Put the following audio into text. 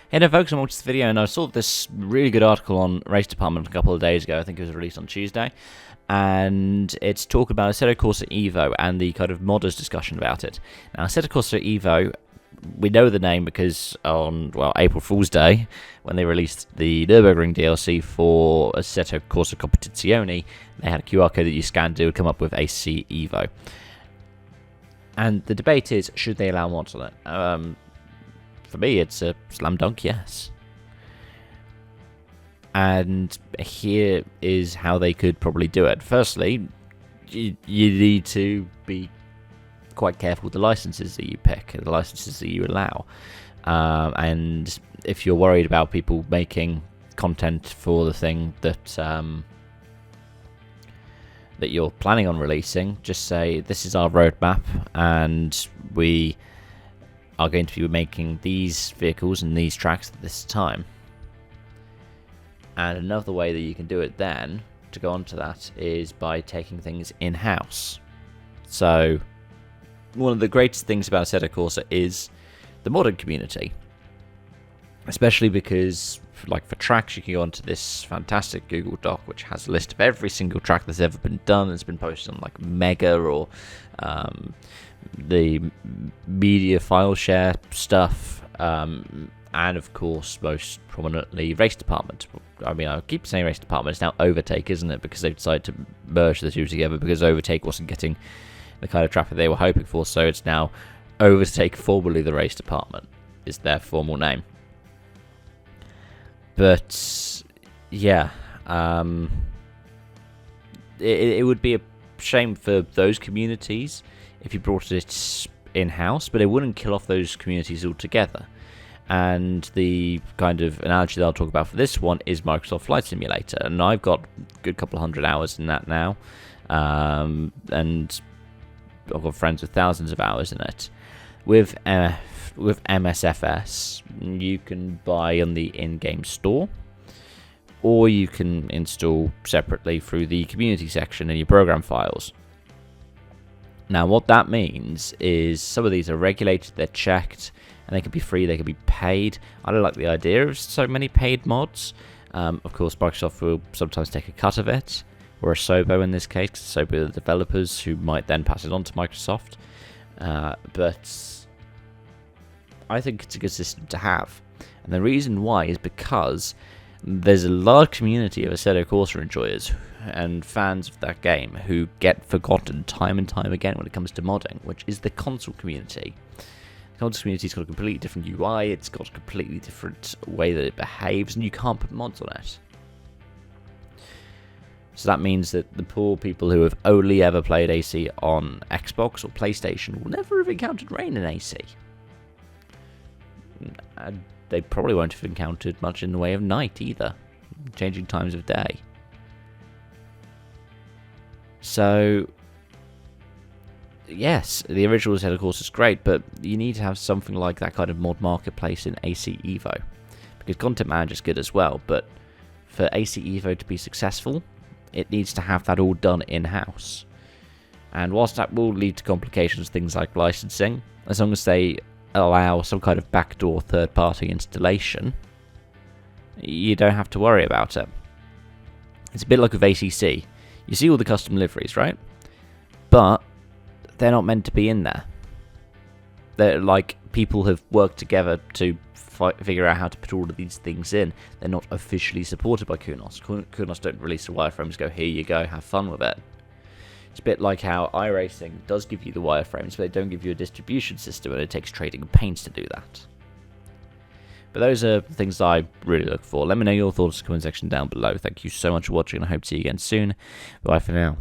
Hey, no, folks, I'm watching this video, and I saw this really good article on Race Department a couple of days ago. I think it was released on Tuesday, and it's talking about Assetto Corsa Evo and the kind of modders discussion about it. Now, Assetto Corsa Evo, we know the name because on, well, April Fool's Day, when they released the Nürburgring DLC for Assetto Corsa Competizione, they had a QR code that you scanned to come up with AC Evo. And the debate is, should they allow mods on it? For me, it's a slam dunk, yes. And here is how they could probably do it. Firstly, you need to be quite careful with the licenses that you pick, the licenses that you allow. And if you're worried about people making content for the thing that that you're planning on releasing, just say, this is our roadmap, and we are going to be making these vehicles and these tracks at this time. And another way that you can do it then, to go on to that, is by taking things in-house. So, one of the greatest things about Assetto Corsa is the modding community. Especially because, like for tracks, you can go onto this fantastic Google Doc, which has a list of every single track that's ever been done. It's been posted on like Mega or the media file share stuff, and of course, most prominently, Race Department. I mean, I keep saying Race Department. It's now Overtake, isn't it? Because they've decided to merge the two together because Overtake wasn't getting the kind of traffic they were hoping for. So it's now Overtake, formerly the Race Department, is their formal name. But yeah, it would be a shame for those communities if you brought it in-house, but it wouldn't kill off those communities altogether. And the kind of analogy that I'll talk about for this one is Microsoft Flight Simulator, and I've got a good couple of hundred hours in that now, and I've got friends with thousands of hours in it. With MSFS, you can buy on the in-game store, or you can install separately through the community section in your program files. Now, what that means is some of these are regulated, they're checked, and they can be free, they can be paid. I don't like the idea of so many paid mods. Of course, Microsoft will sometimes take a cut of it, or Assetto in this case, because Assetto are the developers who might then pass it on to Microsoft. But I think it's a good system to have. And the reason why is because there's a large community of Assetto Corsa enjoyers and fans of that game who get forgotten time and time again when it comes to modding, which is the console community. The console community's got a completely different UI, it's got a completely different way that it behaves, and you can't put mods on it. So that means that the poor people who have only ever played AC on Xbox or PlayStation will never have encountered rain in AC. And they probably won't have encountered much in the way of night either, changing times of day. So, yes, the original Assetto Corsa is great, but you need to have something like that kind of mod marketplace in AC Evo, because Content Manager is good as well, but for AC Evo to be successful, it needs to have that all done in-house. And whilst that will lead to complications, things like licensing, as long as they allow some kind of backdoor third-party installation, you don't have to worry about it. It's a bit like with ACC. You see all the custom liveries, right? But they're not meant to be in there. They're like, people have worked together to figure out how to put all of these things in. They're not officially supported by Kunos. Kunos don't release the wireframes, go, here you go, have fun with it. It's a bit like how iRacing does give you the wireframes, but they don't give you a distribution system, and it takes trading and pains to do that. But those are things that I really look for. Let me know your thoughts in the comment section down below. Thank you so much for watching, and I hope to see you again soon. Bye for now.